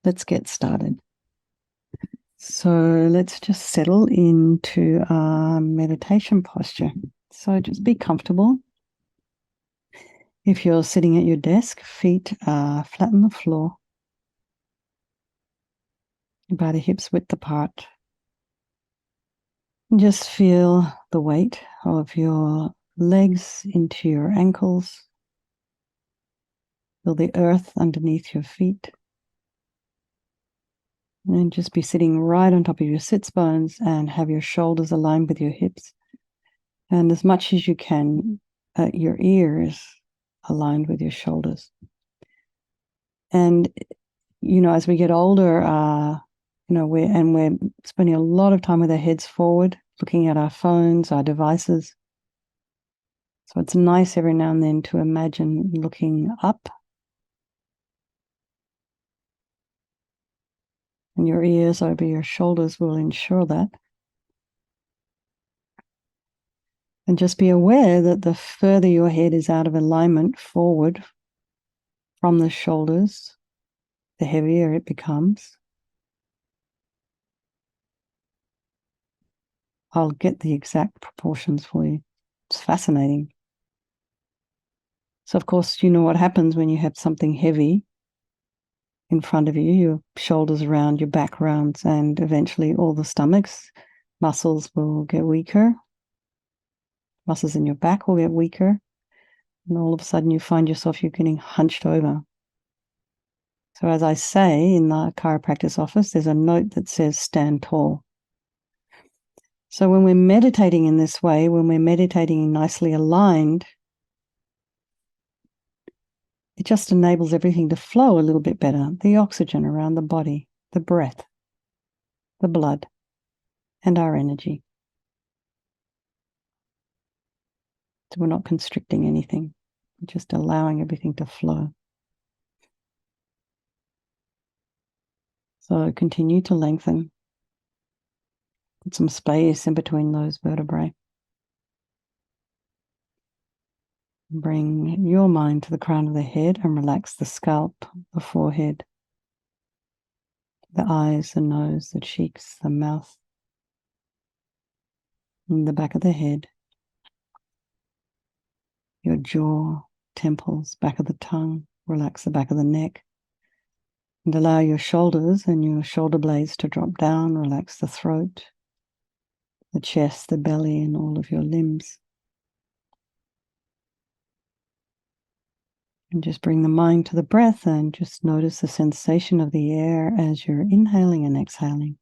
let's get started. So let's just settle into our meditation posture. So just be comfortable. If you're sitting at your desk, feet are flat on the floor, about a hip's width apart. And just feel the weight of your legs into your ankles. Feel the earth underneath your feet. And just be sitting right on top of your sits bones and have your shoulders aligned with your hips. And as much as you can, your ears aligned with your shoulders. And, as we get older, we're spending a lot of time with our heads forward, looking at our phones, our devices. So it's nice every now and then to imagine looking up. And your ears over your shoulders will ensure that. And just be aware that the further your head is out of alignment forward from the shoulders, the heavier it becomes. I'll get the exact proportions for you. It's fascinating. So, of course, you know what happens when you have something heavy in front of you, your shoulders around, your back rounds, and eventually all the stomach's muscles will get weaker. Muscles in your back will get weaker. And all of a sudden you find yourself, you're getting hunched over. So as I say in the chiropractic office, there's a note that says stand tall. So when we're meditating in this way, when we're meditating nicely aligned, it just enables everything to flow a little bit better. The oxygen around the body, the breath, the blood, and our energy. So we're not constricting anything, we're just allowing everything to flow. So continue to lengthen. Put some space in between those vertebrae. Bring your mind to the crown of the head and relax the scalp, the forehead, the eyes, the nose, the cheeks, the mouth, and the back of the head, your jaw, temples, back of the tongue. Relax the back of the neck. And allow your shoulders and your shoulder blades to drop down. Relax the throat, the chest, the belly, and all of your limbs. And just bring the mind to the breath and just notice the sensation of the air as you're inhaling and exhaling.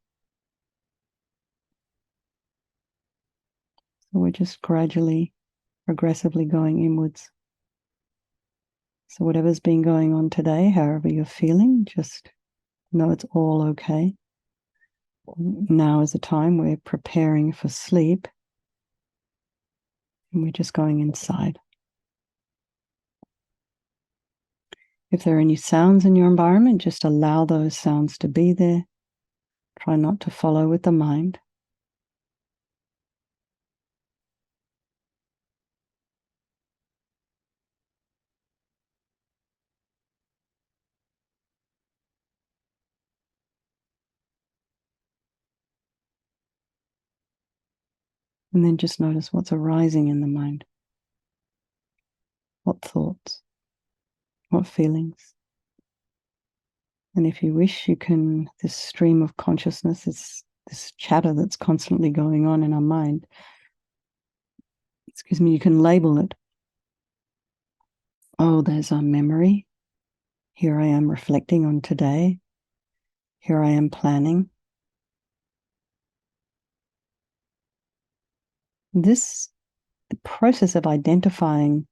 So we're just gradually, progressively going inwards. So whatever's been going on today, however you're feeling, just know it's all okay. Now is the time we're preparing for sleep. And we're just going inside. If there are any sounds in your environment, just allow those sounds to be there. Try not to follow with the mind. And then just notice what's arising in the mind. What thoughts? What feelings? And if you wish, you can, this stream of consciousness, this chatter that's constantly going on in our mind, you can label it. Oh, there's our memory. Here I am reflecting on today. Here I am planning. This process of identifying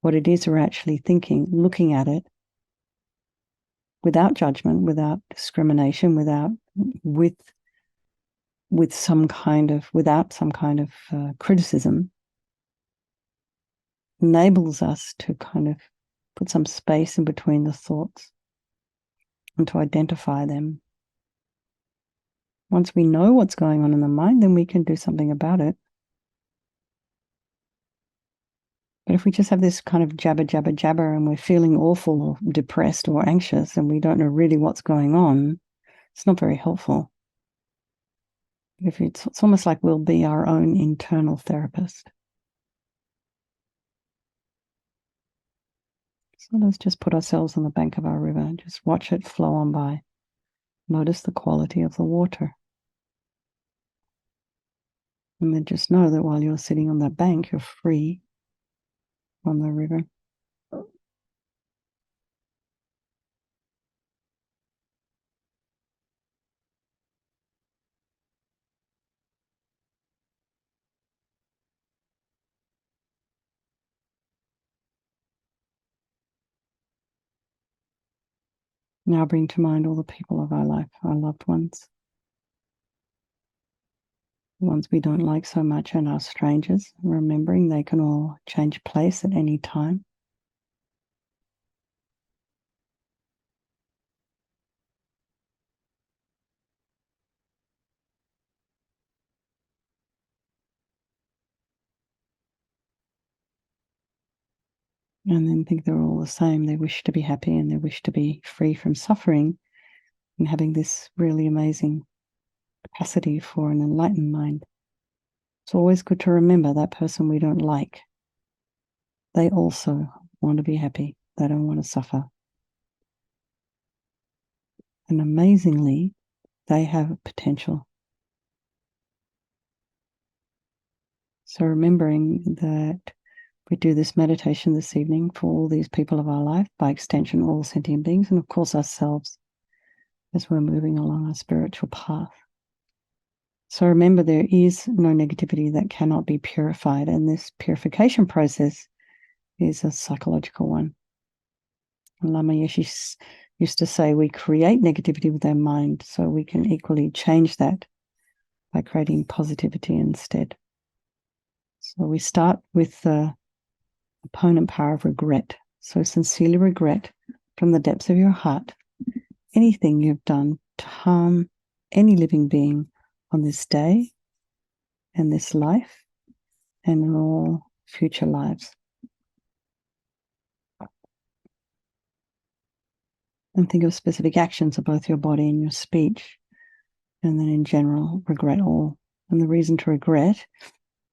what it is we're actually thinking, looking at it without judgment, without discrimination, without some kind of criticism, enables us to kind of put some space in between the thoughts and to identify them. Once we know what's going on in the mind, then we can do something about it. But But if we just have this kind of jabber, jabber, jabber, and we're feeling awful or depressed or anxious and we don't know really what's going on, it's not very helpful. If it's almost like we'll be our own internal therapist. So let's just put ourselves on the bank of our river and just watch it flow on by. Notice the quality of the water. And then just know that while you're sitting on that bank, you're free from the river. Now bring to mind all the people of our life, our loved ones, the ones we don't like so much, and our strangers, remembering they can all change place at any time. And then think they're all the same. They wish to be happy and they wish to be free from suffering and having this really amazing capacity for an enlightened mind. It's always good to remember that person we don't like. They also want to be happy. They don't want to suffer. And amazingly, they have potential. So remembering that we do this meditation this evening for all these people of our life, by extension, all sentient beings, and of course ourselves, as we're moving along our spiritual path. So remember, there is no negativity that cannot be purified, and this purification process is a psychological one. And Lama Yeshe used to say we create negativity with our mind, so we can equally change that by creating positivity instead. So we start with the opponent power of regret. So sincerely regret from the depths of your heart anything you've done to harm any living being on this day and this life and in all future lives. And think of specific actions of both your body and your speech. And then in general, regret all. And the reason to regret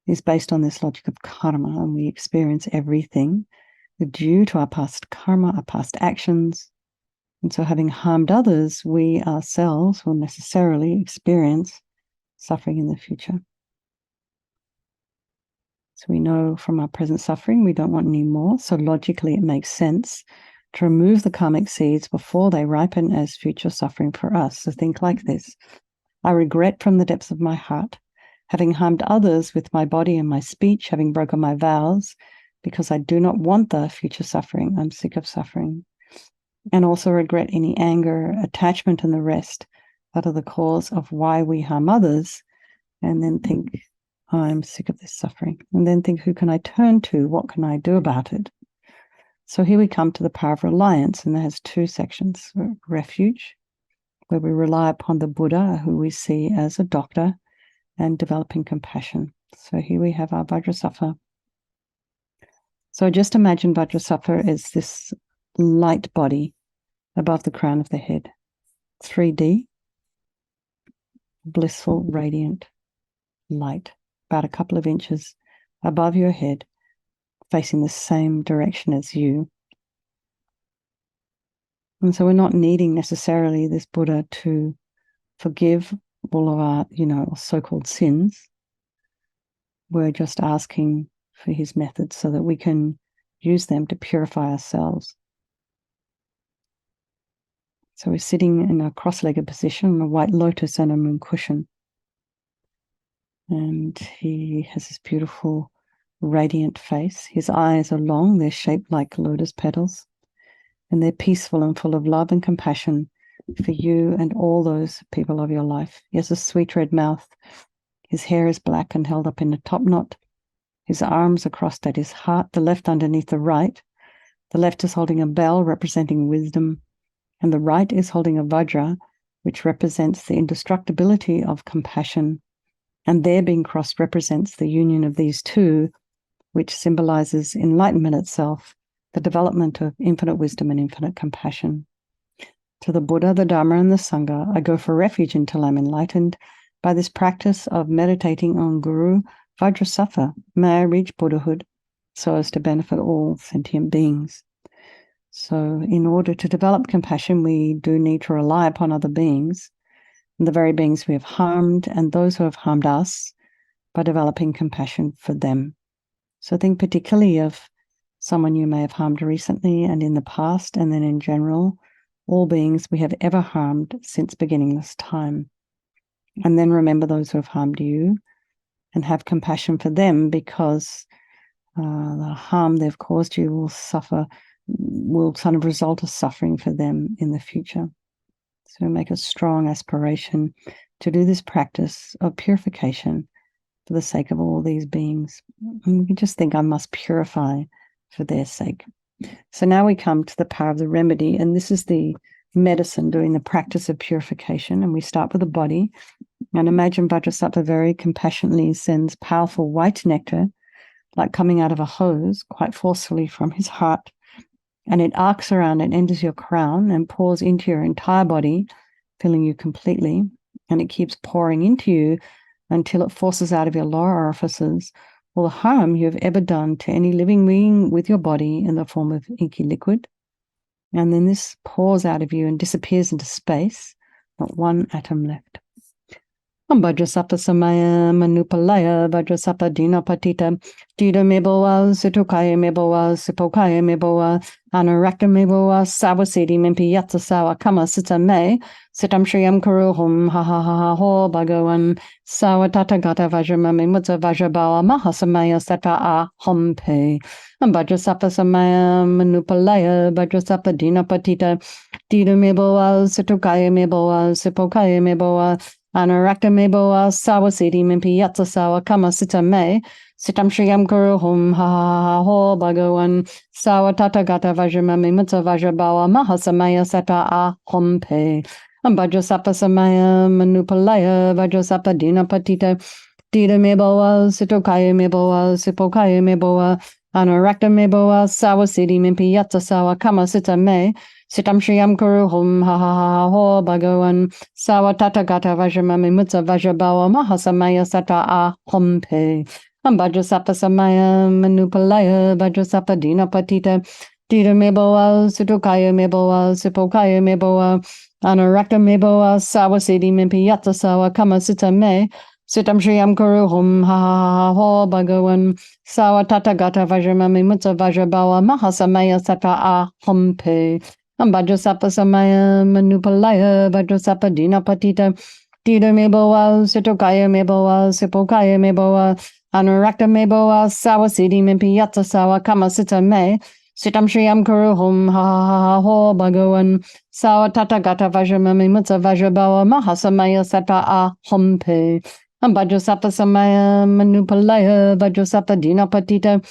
is based on this logic of karma, and we experience everything due to our past karma, our past actions. And so having harmed others, we ourselves will necessarily experience suffering in the future. So we know from our present suffering, we don't want any more. So logically, it makes sense to remove the karmic seeds before they ripen as future suffering for us. So think like this. I regret from the depths of my heart having harmed others with my body and my speech, having broken my vows, because I do not want the future suffering. I'm sick of suffering. And also regret any anger, attachment, and the rest that are the cause of why we harm others. And then think, I'm sick of this suffering. And then think, who can I turn to? What can I do about it? So here we come to the power of reliance, and that has two sections. Refuge, where we rely upon the Buddha, who we see as a doctor, and developing compassion. So here we have our Vajrasattva. So just imagine Vajrasattva as this light body above the crown of the head. 3D, blissful, radiant light, about a couple of inches above your head, facing the same direction as you. And so we're not needing necessarily this Buddha to forgive all of our, so-called sins. We're just asking for his methods so that we can use them to purify ourselves. So we're sitting in a cross-legged position on a white lotus and a moon cushion. And he has this beautiful, radiant face. His eyes are long, they're shaped like lotus petals, and they're peaceful and full of love and compassion for you and all those people of your life. He has a sweet red mouth. His hair is black and held up in a top knot. His arms are crossed at his heart, the left underneath the right. The left is holding a bell representing wisdom, and the right is holding a vajra, which represents the indestructibility of compassion. And their being crossed represents the union of these two, which symbolizes enlightenment itself, the development of infinite wisdom and infinite compassion. To the Buddha, the Dharma, and the Sangha, I go for refuge until I'm enlightened. By this practice of meditating on Guru Vajrasattva, may I reach Buddhahood so as to benefit all sentient beings. So in order to develop compassion, we do need to rely upon other beings, the very beings we have harmed and those who have harmed us, by developing compassion for them. So think particularly of someone you may have harmed recently and in the past, and then in general, all beings we have ever harmed since beginningless time. And then remember those who have harmed you and have compassion for them, because the harm they've caused you will kind of result as suffering for them in the future. So make a strong aspiration to do this practice of purification for the sake of all these beings. And you can just think, I must purify for their sake. So now we come to the power of the remedy, and this is the medicine doing the practice of purification. And we start with the body. And imagine Vajrasattva very compassionately sends powerful white nectar, like coming out of a hose, quite forcefully from his heart. And it arcs around and enters your crown and pours into your entire body, filling you completely. And it keeps pouring into you until it forces out of your lower orifices all the harm you have ever done to any living being with your body in the form of inky liquid. And then this pours out of you and disappears into space, not one atom left. Vajrasattva samaya manupalaya Vajrasattva dinapatita dida meboa situkaya meboa sipokaya meboa anarakta meboa sawasedi mimpi yatsa sawa kama sita me sitam shriyam kuruhum ha ha ha ha ho bhagavan sawa tatagata vajramami mutsa vajrabawa mahasamaya sattva a hompe. Vajrasattva samaya manupalaya Vajrasattva dinapatita dida meboa situkaya meboa sipokaya meboa Anarakta meboa sawasedi mimpi yatsa sawa kama sita me sitam shriyam kuruhum ha ha ha ho bhagavan sawa tatagata vajramami mutsa vajrabawa mahasamaya sattva a hompe. Vajrasattva samaya manupalaya Vajrasattva dinapatita dida meboa situkaya meboa sipokaya meboa anarakta meboa sawasedi mimpi yatsa sawa kama sita me sitam shriyam kuruhum ha ha ha ho bhagavan sawa tatagata vajramami mutsa vajrabawa mahasamaya sattva a hompe. Vajrasattva samaya manupalaya Vajrasattva dinapatita dida meboa situkaya meboa sipokaya meboa anarakta meboa sawasedi mimpi yatsa sawa kama sita me sitam shriyam kuruhum ha ha ha ho bhagavan sawa tatagata vajramami mutsa vajrabawa mahasamaya sattva a hompe. Vajrasattva samaya manupalaya Vajrasattva dinapatita dida meboa situkaya meboa sipokaya meboa anarakta meboa sawasedi mimpi yatsa sawa kama sita me sitam shriyam kuruhum ha ha ha ho bhagavan sawa tatagata vajramami mutsa vajrabawa mahasamaya sattva a hompe. Vajrasattva samaya manupalaya Vajrasattva dinapatita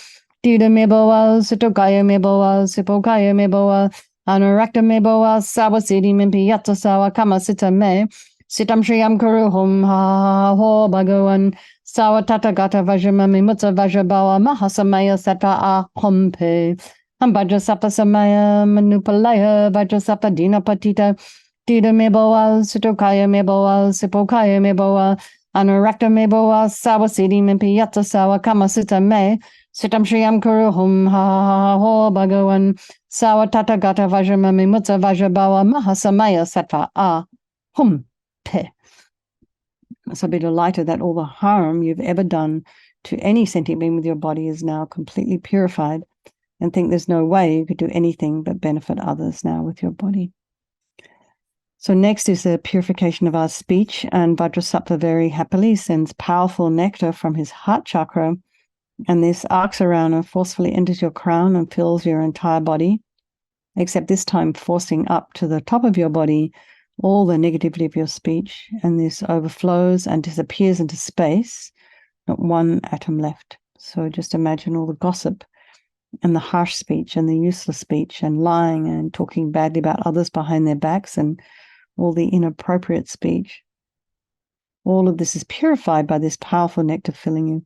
dida meboa situkaya meboa sipokaya meboa anarakta meboa sawasedi mimpi yatsa sawa kama sita me sitam shriyam kuruhum ha ha ha ho bhagavan sawa tatagata vajramami mutsa vajrabawa mahasamaya sattva a hompe. Vajrasattva samaya manupalaya Vajrasattva dinapatita dida meboa situkaya meboa sipokaya meboa anarakta meboa sawasedi mimpi yatsa sawa kama sita me sitam shriyam kuruhum ha ha ha ho bhagavan sawa tatagata vajramami mutsa vajrabawa mahasamaya sattva a hompe. So be delighted that all the harm you've ever done to any sentient being with your body is now completely purified, and think there's no way you could do anything but benefit others now with your body. So next is the purification of our speech, and Vajrasattva very happily sends powerful nectar from his heart chakra, and this arcs around and forcefully enters your crown and fills your entire body, except this time forcing up to the top of your body all the negativity of your speech, and this overflows and disappears into space, not one atom left. So just imagine all the gossip and the harsh speech and the useless speech and lying and talking badly about others behind their backs and all the inappropriate speech. All of this is purified by this powerful nectar filling you.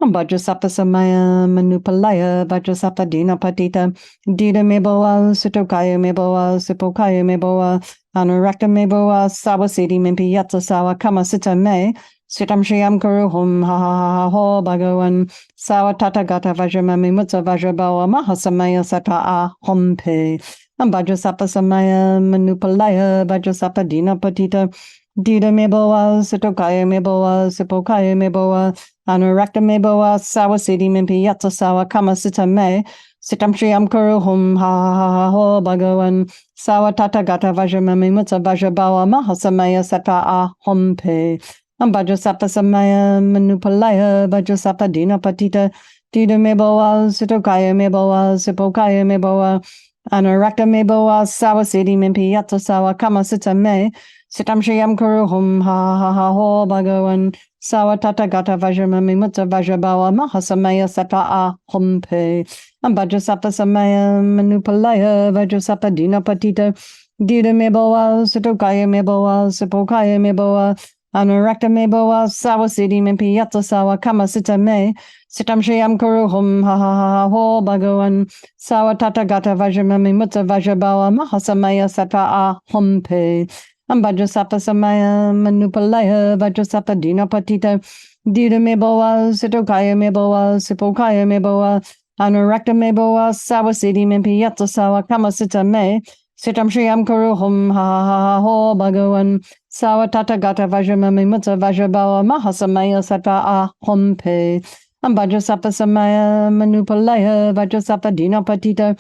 Vajrasapta Samaya Manupalaya Vajrasapta Dina Patita Dida Meboa Sutokaya Meboa Sipokaya Meboa Anurakta Meboa Sawasiti Mimpi Yatsa Sawa Kama Sita Me Sitam Shriyam Kuru Hum Ha Ha Ha Ho Bhagavan Sawa Tata Gata Vajramami Mutsa Vajrabawa Mahasamaya Sata A Hompe Vajrasapta Samaya Manupalaya Vajrasapta Dina Patita Dida Meboa Sutokaya Meboa Sipokaya Meboa Anurakta Meboa Sawasiti Mimpi Yatsa Sawa Kama Sita Me Sitam Shriyam Kuru Hum Ha Ha Ha Ho Bhagavan Sawa Tata Gata Vajramami Mutsa Vajrabawa Mahasamaya Sata A Hompe Vajrasapta Samaya Manupalaya Vajrasapta Dina Patita Dida Meboa Sitokaya Meboa Sipokaya Meboa Anurakta Meboa Sawasiti Mimpi Yatsa Sawa Kama Sita Me Sitam Shriyam Kuru Hum Ha Ha Ha Ho Bhagavan Sawa Tata Gata Vajramami Mutsa Vajrabawa Mahasamaya Sata A Hompe Vajrasapta Samaya Manupalaya Vajrasapta Dina Patita Dida Meboa Sitokaya Meboa Sipokaya Meboa Anurakta Meboa Sawasiti Mimpi Yatsa Sawa Kama Sita Me Sitam Shriyam Kuru Hum Ha Ha Ha Ho Bhagavan Sawa Tata Gata Vajramami Mutsa Vajrabawa Mahasamaya Sata A Hompe Vajrasapta Samaya Manupalaya Vajrasapta Dina Patita Dida Meboa Sitokaya Meboa Sipokaya Meboa Anurakta Meboa Sawasiti Mimpi Yatsa Sawa Kama Sita Me Sitam Shriyam Kuru Hum Ha Ha Ha Ho Bhagavan Sawa Tata Gata Vajramami Mutsa Vajrabawa Mahasamaya Sata A Hompe Vajrasapta Samaya Manupalaya Vajrasapta Dina Patita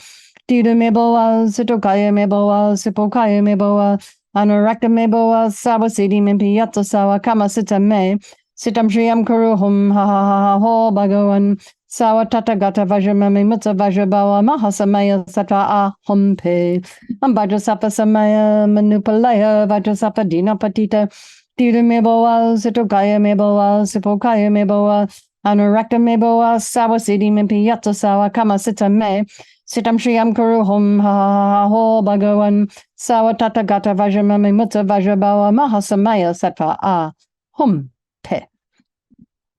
Dida Meboa Sitokaya Meboa Sipokaya Meboa Anurakta Meboa Sawasiti Mimpi Yatsa Sawa Kama Sita Me Sitam Shriyam Kuru Hum Ha Ha Ha Ho Bhagavan Sawa Tata Gata Vajramami Mutsa Vajrabawa Mahasamaya Sata A Hompe Vajrasapta Samaya Manupalaya Vajrasapta Dina Patita Dida Meboa Sitokaya Meboa Sipokaya Meboa Anurakta Meboa Sawasiti Mimpi Yatsa Sawa Kama Sita Me Sitam Shriyam Kuru Hum Ha Ha Ho Bhagavan Sawa Tata Gata Vajramami Mutsa Vajrabawa Mahasamaya Sata A Hompe.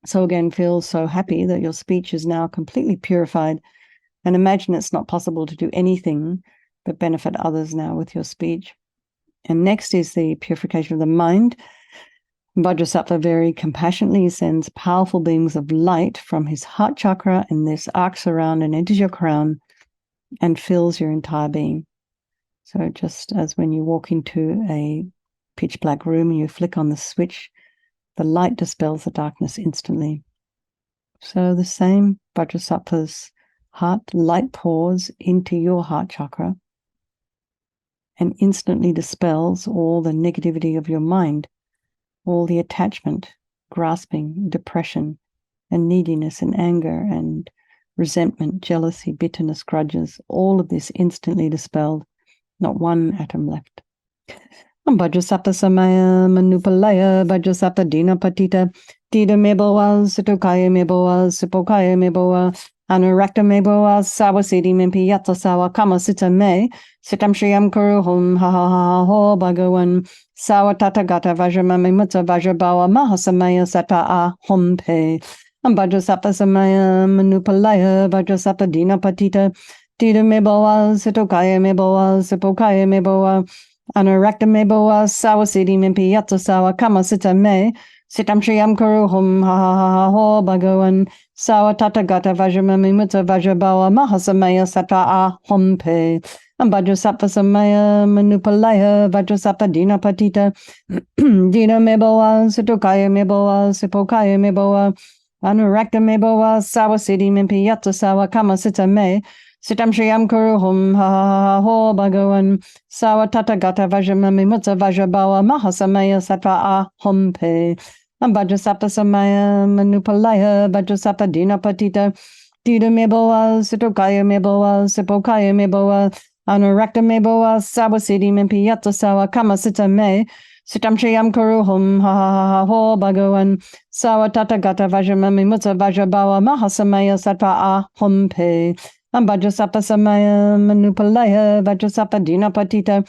So again, feel so happy that your speech is now completely purified, and imagine it's not possible to do anything but benefit others now with your speech. And next is the purification of the mind. Vajrasattva very compassionately sends powerful beams of light from his heart chakra, and this arcs around and enters your crown and fills your entire being. So just as when you walk into a pitch black room and you flick on the switch, the light dispels the darkness instantly. So the same, Vajrasattva's heart light pours into your heart chakra and instantly dispels all the negativity of your mind, all the attachment, grasping, depression, and neediness and anger and resentment, jealousy, bitterness, grudges, all of this instantly dispelled, not one atom left. Vajrasapta Samaya Manupalaya Vajrasapta Dina Patita Dida Meboa Sitokaya Meboa Sipokaya Meboa Anurakta Meboa Sawasiti Mimpi Yatsa Sawa Kama Sita Me Sitam Shriyam Kuru Hum Ha Ha Ha Ho Bhagavan Sawa Tata Gata Vajramami Mutsa Vajrabawa Mahasamaya Sata A Hompe Vajrasapta Samaya Manupalaya Vajrasapta Dina Patita Dida Meboa Sitokaya Meboa Sipokaya Meboa Anurakta Meboa Sawasiti Mimpi Yatsa Sawa Kama Sita Me Sitam Shriyam Kuru Hum Ha Ha Ha Ho Bhagavan Sawa Tata Gata Vajramami Mutsa Vajrabawa Mahasamaya Sata A Hompe Vajrasapta Samaya Manupalaya Vajrasapta Dina Patita Dina Meboa Sitokaya Meboa Sipokaya Meboa Anurakta Meboa Sawasiti Mimpi Yatsa Sawa Kama Sita Me Sitam Shriyam Kuru Hum Ha Ha Ho Bhagavan Sawa Tata Gata Vajramami Mutsa Vajrabawa Mahasamaya Sata A Hompe Vajrasapta Samaya Manupalaya Vajrasapta Dina Patita Dida Meboa Sitokaya Meboa Sipokaya Meboa Anurakta Meboa Sawasiti Mimpi Yatsa Sawa Kama Sita Me Sitam Shriyam Kuru Hum Ha Ha Ho Bhagavan Sawa Tata Gata Vajramami Mutsa Vajrabawa Mahasamaya Sata A Hompe Vajrasapta Samaya Manupalaya Vajrasapta Dina Patita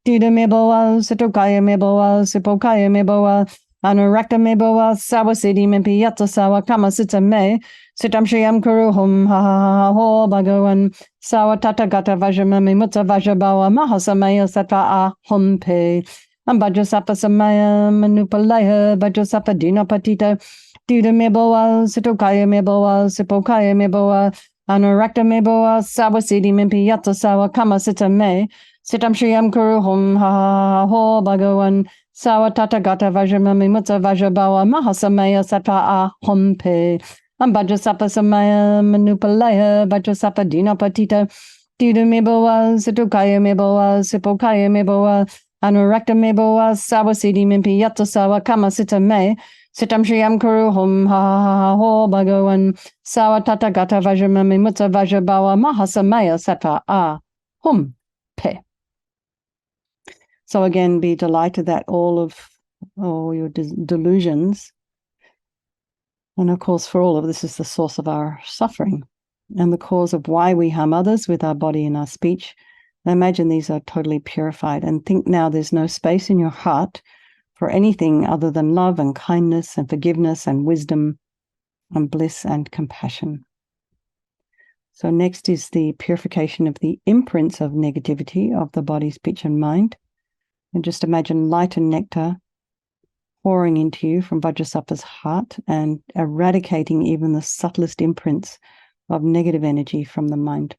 Dida Meboa Sitokaya Meboa Sipokaya Meboa Anurakta me boa sawa siddhi me piyata sawa kama sita me. Sitam shriyam kuru hum ha ha ha ho bhagavan. Sawa tata gata vajama me mutta vajabawa mahasamaya sattva a hum pe. Ambajasapa samaya manupalaya bajasapa dina patita. Dida me boa sitokaya me boa sipokaya me boa. Anurakta me boa sawa siddhi me piyata sawa kama sita me. Sitam shriyam kuru hum ha ha ha ho bhagavan. Sawa tata gata vajramami mutta vajabawa mahasamaya sattva a hum pe. Ambajasapa samaya manupalaya bajasapa dina patita. Dida me boa situkaya me boa sipokaya me boa. Anurakta me boa sawa siddhi me piyata sawa kama sita me. Sitam shriyam kuru hum ha ha ha ho bhagavan. Sawa tata gata vajramami mutta vajabawa mahasamaya sattva a hum pe. So again, be delighted that all your delusions, and of course for all of this is the source of our suffering and the cause of why we harm others with our body and our speech. Imagine these are totally purified, and think now there's no space in your heart for anything other than love and kindness and forgiveness and wisdom and bliss and compassion. So next is the purification of the imprints of negativity of the body, speech, and mind. And just imagine light and nectar pouring into you from Vajrasattva's heart and eradicating even the subtlest imprints of negative energy from the mind.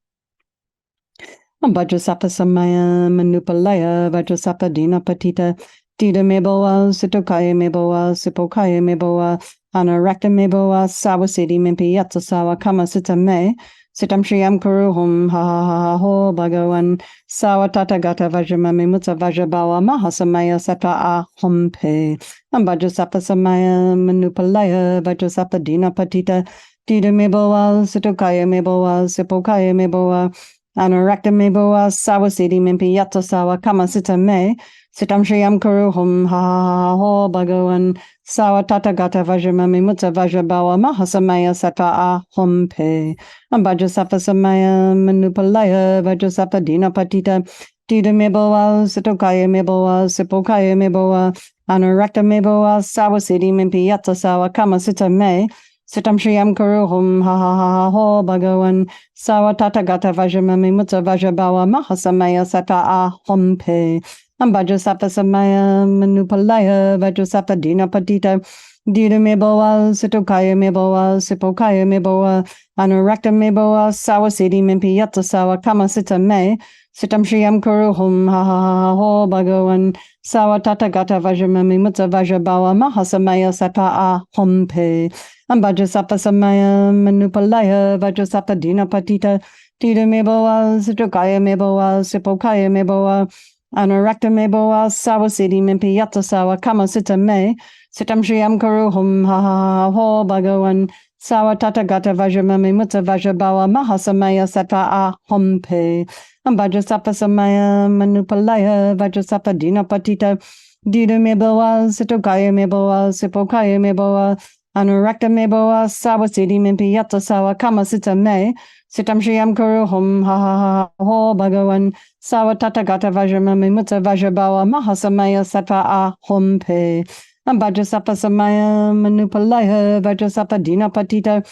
Vajrasattva samaya manupalaya Vajrasattva dina patita dida meboa sitokaya meboa sipokaya meboa anarakta meboa sawasidi mimpi yatsa sawa kama sita me. Sitam shriyam kuru hum ha ha ha ho bhagavan. Sawa tata gata vajramami mutta vajabawa mahasamaya sattva a hum pe. Vajrasattva samaya manupalaya Vajrasattva dina patita dida meboa sitokaya meboa sipokaya meboa Anurakta me boa sawa siddhi mimpi yatsa sawa kama sita me. Sitam shriyam kuru hum ha ha ha ho bhagavan. Sawa tata gata vajramami mutta vajabawa mahasamaya sattva a hum pe. Vajrasattva samaya manupalaya Vajrasattva dina patita. Dida me boa sitokaya me boa sipokaya me boa. Anurakta me boa sawa siddhi mimpi yatsa sawa kama sita me. Sitam shriyam kuru hum ha ha ha ho bhagavan. Sawa tata gata vajramami mutta vajabawa mahasamaya sattva a hum pe. Vajrasattva samaya manupalaya Vajrasattva dina patita. Dida me boa sitokaya me boa sipokaya me boa. Anurakta me boa sawa siddhi mimpi yatsa sawa kama sita me. Sitam shriyam kuru hum ha ha ha ho bhagavan. Sawa tata gata vajramami mutta vajabawa mahasamaya sattva a hum pe. Vajrasattva samaya manupalaya Vajrasattva dina patita. Dida me boa sitokaya me boa sipokaya me boa. Anurakta me boa sawa siddhi mimpi yatsa sawa kama sita me. Sitam shriyam kuru hum ha ha ha ho bhagavan. Sawa tata gata vajramami mutta vajabawa mahasamaya sattva a hum pe. Vajrasattva samaya manupalaya Vajrasattva dina patita. Dida me boa sitokaya me boa sipokaya me boa. Anurakta me boa sawa siddhi mimpi yatsa sawa kama sita me. Sitam shriyam kuru hum ha ha ha ho bhagavan. Sawa tata gata vajramami mutta vajabawa mahasamaya sattva a hum pe. Vajrasattva samaya manupalaya Vajrasattva dina patita.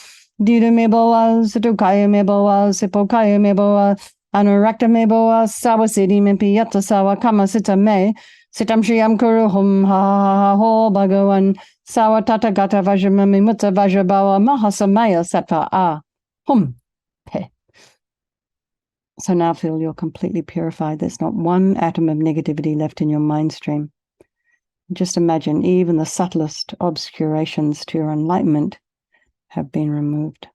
Dida me boa sitokaya me boa sipokaya me boa. Anurakta me boa sawa siddhi mimpi yatsa sawa kama sita me. Sitam shriyam kuru hum ha ha ha ho bhagavan. Sawa tata gata vajramami mutta vajabawa mahasamaya sattva a hum pe. So now feel you're completely purified. There's not one atom of negativity left in your mind stream. Just imagine even the subtlest obscurations to your enlightenment have been removed.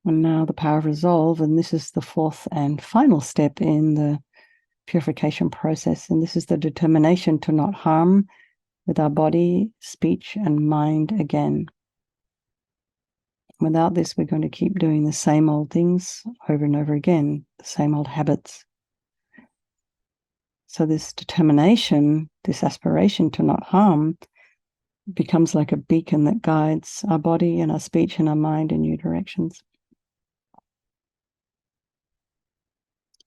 And now the power of resolve, and this is the fourth and final step in the purification process, and this is the determination to not harm with our body, speech, and mind again. Without this, we're going to keep doing the same old things over and over again, the same old habits. So this determination, this aspiration to not harm, becomes like a beacon that guides our body and our speech and our mind in new directions.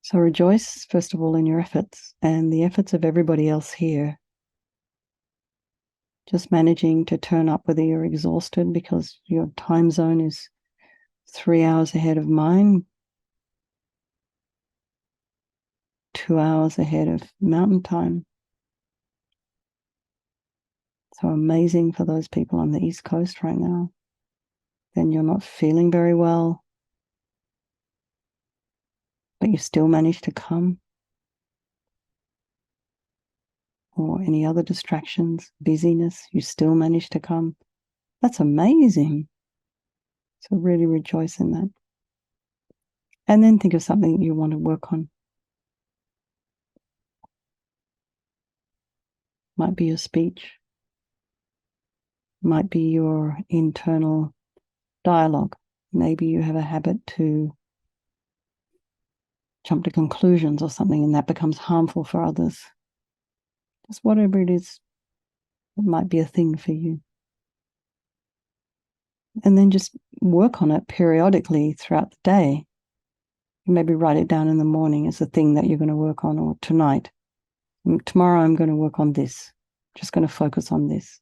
So rejoice, first of all, in your efforts and the efforts of everybody else here. Just managing to turn up whether you're exhausted because your time zone is 3 hours ahead of mine, 2 hours ahead of mountain time. So amazing for those people on the East Coast right now. Then you're not feeling very well, but you still manage to come. Or any other distractions, busyness, you still manage to come. That's amazing. So really rejoice in that. And then think of something you want to work on. Might be your speech. Might be your internal dialogue. Maybe you have a habit to jump to conclusions or something, and that becomes harmful for others. Just whatever it is, it might be a thing for you. And then just work on it periodically throughout the day. Maybe write it down in the morning as a thing that you're going to work on, or tonight. Tomorrow I'm going to work on this. Just going to focus on this.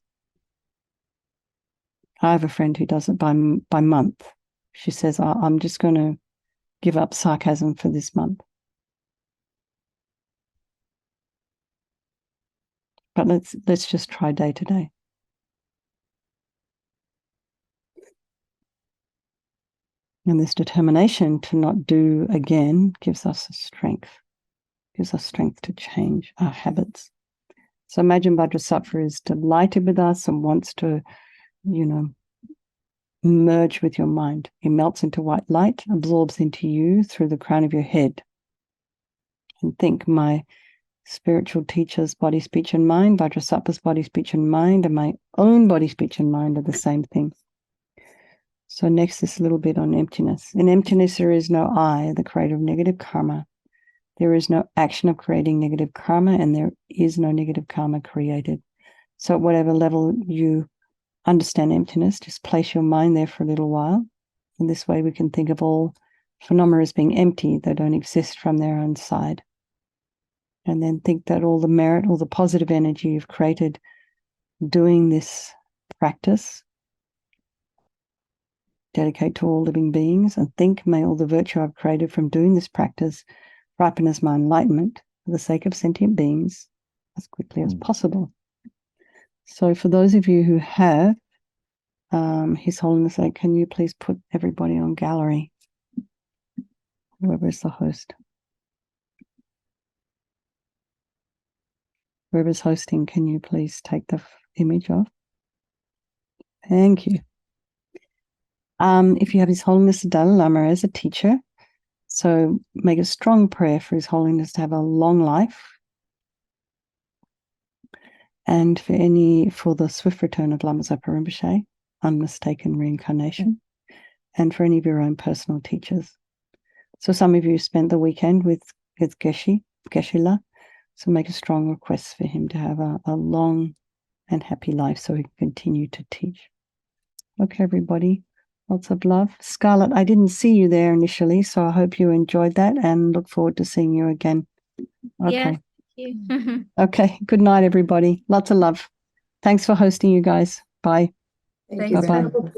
I have a friend who does it by month. She says, I'm just going to give up sarcasm for this month. But let's just try day to day. And this determination to not do again gives us strength to change our habits. So imagine Vajrasattva is delighted with us and wants to, merge with your mind. He melts into white light, absorbs into you through the crown of your head. And think, my spiritual teacher's body, speech, and mind, Vajrasattva's body, speech, and mind, and my own body, speech, and mind are the same thing. So next, this little bit on emptiness. In emptiness, there is no I, the creator of negative karma. There is no action of creating negative karma, and there is no negative karma created. So at whatever level you understand emptiness, just place your mind there for a little while. In this way, we can think of all phenomena as being empty. They don't exist from their own side. And then think that all the merit, all the positive energy you've created doing this practice, dedicate to all living beings, and think, may all the virtue I've created from doing this practice ripen as my enlightenment for the sake of sentient beings as quickly as possible. So for those of you who have His Holiness, can you please put everybody on gallery, whoever is the host? Whoever's hosting, can you please take the image off? Thank you. If you have His Holiness the Dalai Lama as a teacher, so make a strong prayer for His Holiness to have a long life, and for the swift return of Lama Zopa Rinpoche, unmistaken reincarnation, and for any of your own personal teachers. So some of you spent the weekend with Geshe-la, so make a strong request for him to have a long and happy life so he can continue to teach. Okay, everybody, lots of love. Scarlett, I didn't see you there initially, so I hope you enjoyed that and look forward to seeing you again. Okay. Yeah, thank you. Okay, good night, everybody. Lots of love. Thanks for hosting, you guys. Bye. Thanks. Bye-bye.